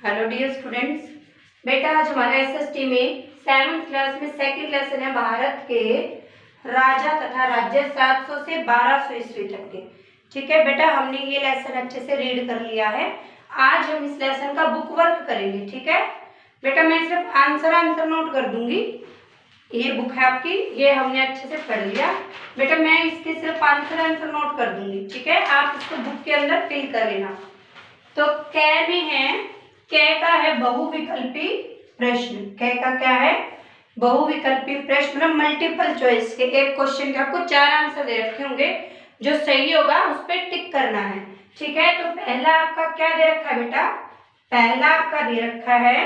Hello dear students, बेटा आज हमारा एसएसटी में 7th क्लास में सेकंड लेसन है भारत के राजा तथा राज्य 700 से 1200 ईस्वी तक के। ठीक है बेटा, हमने ये लेसन अच्छे से रीड कर लिया है। आज हम इस लेसन का बुक वर्क करेंगे। ठीक है बेटा, मैं सिर्फ आंसर नोट कर दूंगी। ये बुक है आपकी, ये हमने अच्छे से पढ़ लिया। बेटा मैं इसके सिर्फ आंसर नोट कर दूंगी। ठीक है, आप इसको बुक के अंदर फिल कर लेना। तो कै में है, कै का है बहुविकल्पी प्रश्न। कै का क्या है? बहुविकल्पी प्रश्न, मतलब मल्टीपल चॉइस के। एक क्वेश्चन के आपको 4 आंसर दे रखे होंगे, जो सही होगा उस पर टिक करना है। ठीक है, तो पहला आपका क्या दे रखा है बेटा? पहला आपका दे रखा है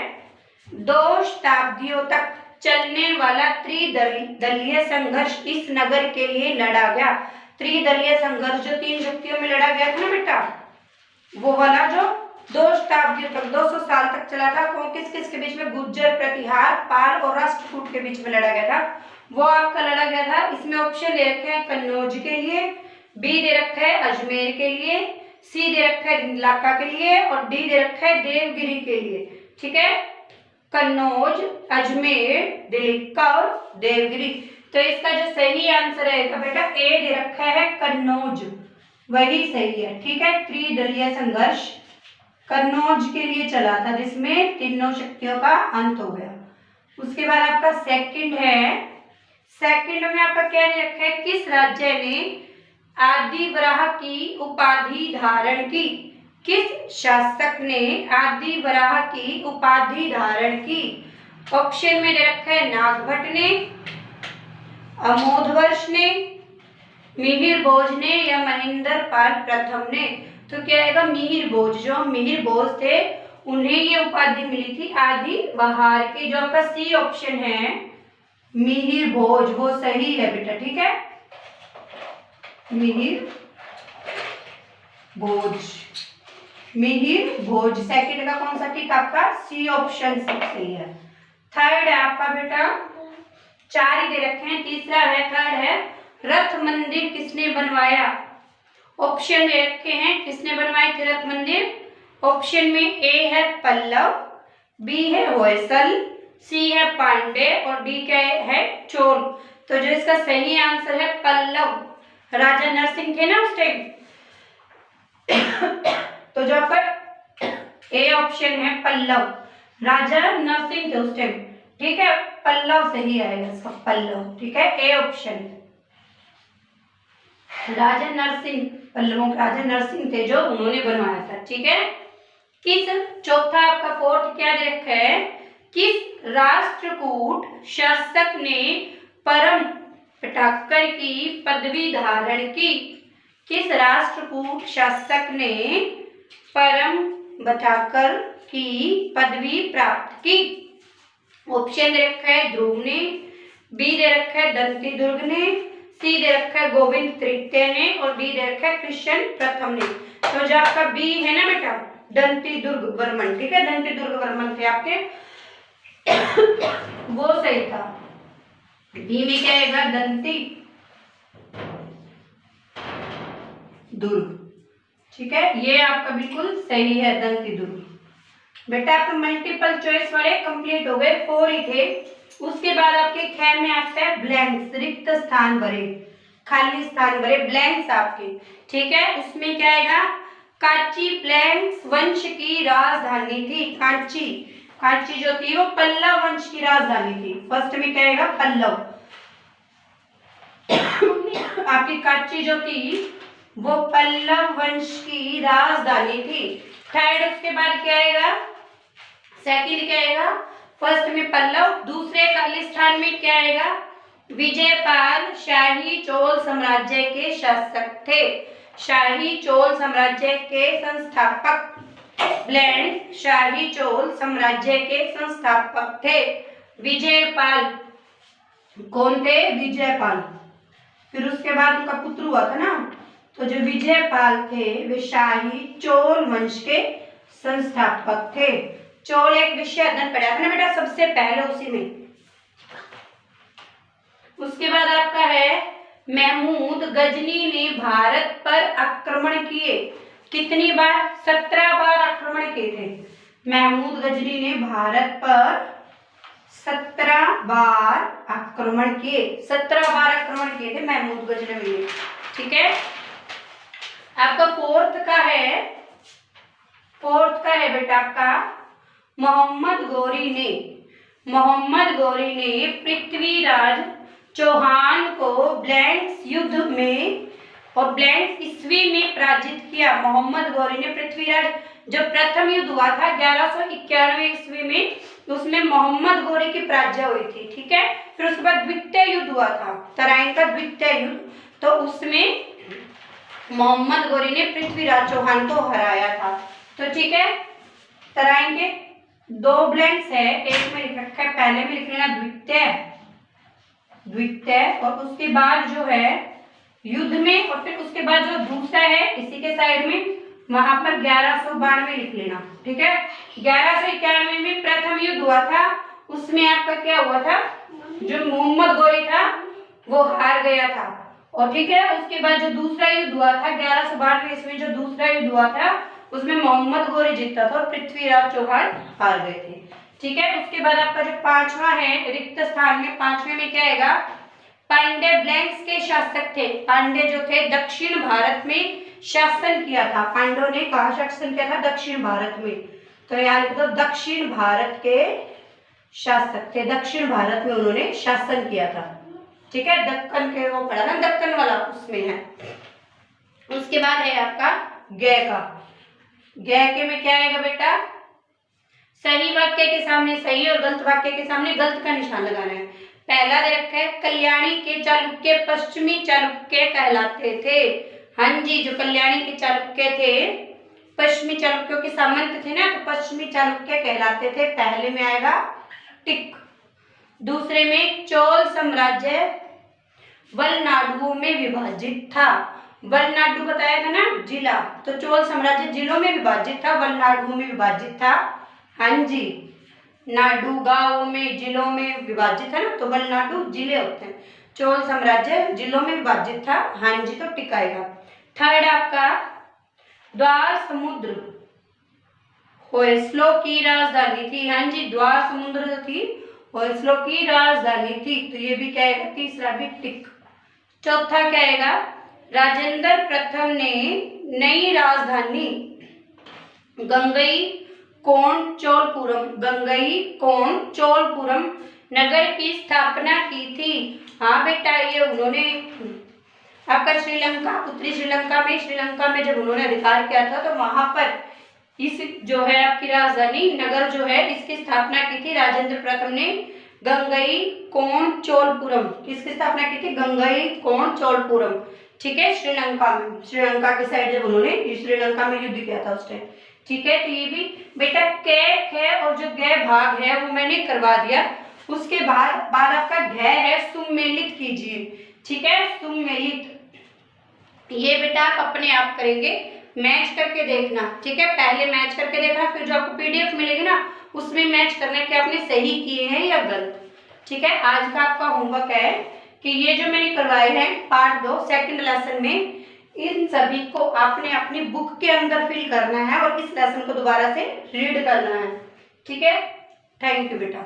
2 शताब्दियों तक चलने वाला त्रिदलीय संघर्ष इस नगर के लिए लड़ा गया। त्रिदलीय संघर्ष जो 3 शक्तियों में लड़ा गया था ना बेटा, वो वाला जो 2 शताब्दियों तक 200 साल तक चला था, वो किस किस के बीच में? गुर्जर, प्रतिहार, पाल और राष्ट्रकूट के बीच में लड़ा गया था। वो आपका लड़ा गया था। इसमें ऑप्शन दे रखे हैं कन्नौज के लिए, बी दे रखा है अजमेर के लिए, सी दे रखा है इलाका के लिए और डी दे रखा है देवगिरी के लिए। ठीक है, कन्नौज, अजमेर, दिल्ली और देवगिरी। तो इसका जो सही आंसर है बेटा ए दे रखा है कन्नौज, वही सही है। ठीक है, त्रिदलीय संघर्ष कन्नौज के लिए चला था, जिसमें तीनों शक्तियों का अंत हो गया। उसके बाद आपका सेकंड है, सेकंड में आपका क्या दे रखा है? किस राज्य ने आदिवराह की उपाधि धारण की? किस शासक ने आदिवराह की उपाधि धारण की? ऑप्शन में दे रखा है नागभट्ट ने, अमोधवर्ष ने, मिहिर भोज ने या महेंद्र पाल प्रथम ने। तो क्या आएगा? मिहिर भोज। जो मिहिर भोज थे उन्हें ये उपाधि मिली थी आदिवहार की। जो आपका सी ऑप्शन है मिहिर भोज, वो सही है बेटा। ठीक है, मिहिर भोज, मिहिर भोज सेकंड का कौन सा? ठीक, आपका सी ऑप्शन सही है। थर्ड है आपका बेटा, 4 ही दे रखे हैं, तीसरा है, थर्ड है रथ मंदिर किसने बनवाया? ऑप्शन दे रखे हैं किसने बनवाए थे रथ मंदिर। ऑप्शन में ए है पल्लव, बी है होयसल, सी है पांडे और डी क्या है? चोल। तो जो इसका सही आंसर है पल्लव, राजा नरसिंह थे ना उस टाइम। तो जो आपका ए ऑप्शन है पल्लव, राजा नरसिंह थे उस टाइम। ठीक है, पल्लव सही आएगा इसका, पल्लव। ठीक है, ए ऑप्शन, राजा नरसिंह, पल्लवों के राजा नरसिंह थे जो उन्होंने बनवाया था। ठीक है, किस, चौथा आपका फोर्थ क्या दे रखा है? किस राष्ट्रकूट शासक ने परम पटाकर की पदवी धारण की? किस राष्ट्रकूट शासक ने परम बटाकर की पदवी प्राप्त की? ऑप्शन दे रखा है ध्रुव ने, बी दे रखा है दंती दुर्ग ने, सी दे रखा है गोविंद तृतीय ने और डी दे रखा है कृष्ण प्रथम ने। तो जो आपका बी है ना बेटा, दंती दुर्ग वर्मन। ठीक है, दंती दुर्ग वर्मन थे आपके, वो सही था। बी में क्या आएगा? दंती दुर्ग। ठीक है, ये आपका बिल्कुल सही है, दंती दुर्ग। बेटा आपके मल्टीपल चॉइस वाले कंप्लीट हो गए, 4 ही थे। उसके बाद आपके ख में आता है ब्लैंक्स, रिक्त स्थान भरे, खाली स्थान भरे, ब्लैंक्स आपके। ठीक है, उसमें क्या आएगा? कांची ब्लैंक्स वंश की राजधानी थी। कांची, कांची जो थी वो पल्लव वंश की राजधानी थी। फर्स्ट में क्या आएगा? पल्लव। आपकी कांची जो थी वो पल्लव वंश की राजधानी थी। थर्ड, उसके बाद क्या आएगा? सेकंड क्या आएगा? फर्स्ट में पल्लव, दूसरे खाली स्थान में क्या आएगा? विजयपाल शाही चोल साम्राज्य के शासक थे। शाही चोल साम्राज्य के संस्थापक, ब्लैंक, शाही चोल साम्राज्य के संस्थापक थे विजयपाल। कौन थे? विजयपाल। फिर उसके बाद उनका पुत्र हुआ था ना, तो जो विजयपाल थे वे शाही चोल वंश के संस्थापक थे। चोल एक विषय अध्ययन पढ़ा था ना बेटा सबसे पहले, उसी में। उसके बाद आपका है महमूद गजनी ने भारत पर आक्रमण किए। कितनी बार? 17 बार आक्रमण किए थे। महमूद गजनी ने भारत पर 17 बार आक्रमण किए। 17 बार आक्रमण किए थे महमूद गजनवी ने। ठीक है, आपका फोर्थ का है बेटा आपका मोहम्मद गौरी ने पृथ्वीराज चौहान को ब्लैंक्स युद्ध में और ब्लैंक्स ईस्वी में पराजित किया। मोहम्मद गौरी ने पृथ्वीराज, जो प्रथम युद्ध हुआ था 1191 ईस्वी में, उसमें मोहम्मद गौरी की पराजय हुई थी। ठीक है, फिर उसके बाद द्वितीय युद्ध हुआ था, तराइन का द्वितीय युद्ध, तो उसमें मोहम्मद गौरी ने पृथ्वीराज चौहान को हराया था। तो ठीक है, तराइन के 2 ब्लैंक्स है, एक में लिख रखा है, पहले में लिख लेना द्वितीय और उसके बाद जो है युद्ध में, और फिर उसके बाद जो दूसरा है इसी के साइड में, वहां पर 1192 लिख लेना। ठीक है, 1191 में प्रथम युद्ध हुआ था, उसमें आपका क्या हुआ था, जो मोहम्मद गौरी था वो हार गया था। और ठीक है, उसके बाद जो दूसरा युद्ध हुआ था 1192 ईस्वी, जो दूसरा युद्ध हुआ था उसमें मोहम्मद गौरी जीता था और पृथ्वीराज चौहान हार गए थे। ठीक है, उसके बाद आपका जो 5वां है रिक्त स्थान में, 5वें में क्या आएगा, पांड्य ब्लैंक्स के शासक थे। पांड्य जो थे दक्षिण भारत में शासन किया था। पांड्यों ने कहाँ शासन किया था, दक्षिण भारत में, तो यहाँ लिख दो दक्षिण भारत के शासक थे, दक्षिण भारत में उन्होंने शासन किया था। ठीक है, दक्कन के वो पढ़ा ना, दक्कन वाला उसमें है। उसके बाद है आपका गय का। गय के में क्या आएगा बेटा, सही वाक्य के सामने सही और गलत वाक्य के सामने गलत का निशान लगाना है। पहला दे रखा है, कल्याणी के चालुक्य पश्चिमी चालुक्य कहलाते थे। हाँ जी, जो कल्याणी के चालुक्य थे पश्चिमी चालुक्यों के सामंत थे ना, तो पश्चिमी चालुक्य कहलाते थे, पहले में आएगा टिक। दूसरे में चोल साम्राज्य वलनाडुओं में विभाजित था। वलनाडु बताया था ना जिला, तो चोल साम्राज्य जिलों में विभाजित था, वलनाडुओं में विभाजित था। हाँ जी, नाडु गांवों में, जिलों में विभाजित है ना, तो वलनाडु जिले होते हैं, चोल साम्राज्य जिलों में विभाजित था। हाँ जी, तो टिकाएगा। थर्ड आपका द्वार समुद्र होयसलों की राजधानी थी। हाँ जी, द्वार समुद्र जो थी होयसलों की राजधानी थी, तो ये भी क्या आएगा, तीसरा भी टिक। चौथा क्या आएगा, राजेंद्र प्रथम ने नई राजधानी गंगई कोण चोलपुरम नगर की स्थापना की थी। हाँ बेटा, ये उन्होंने आपका श्रीलंका, उत्तरी श्रीलंका में जब उन्होंने अधिकार किया था, तो वहां पर इस जो है आपकी राजधानी नगर जो है इसकी स्थापना की थी राजेंद्र प्रथम ने। गंगई कोण चोलपुरम, किसकी स्थापना की थी, गंगई कोण चोलपुरम। ठीक है, श्रीलंका में, श्रीलंका की साइड जब उन्होंने श्रीलंका में युद्ध किया था उस टाइम। ठीक है, तो ये भी बेटा कै और जो गै भाग है वो मैंने करवा दिया। उसके बाद आपका घ है, सुमेलित कीजिए। ठीक है, सुमेलित, ये बेटा आप अपने आप करेंगे, मैच करके देखना। ठीक है, पहले मैच करके देखना, फिर जो आपको पीडीएफ मिलेगी ना उसमें मैच करना कि आपने सही किए हैं या गलत। ठीक है, आज का आपका होमवर्क है कि ये जो मैंने करवाए हैं पार्ट 2 सेकंड लेसन में, इन सभी को आपने अपनी बुक के अंदर फिल करना है और इस लेसन को दोबारा से रीड करना है। ठीक है, थैंक यू बेटा।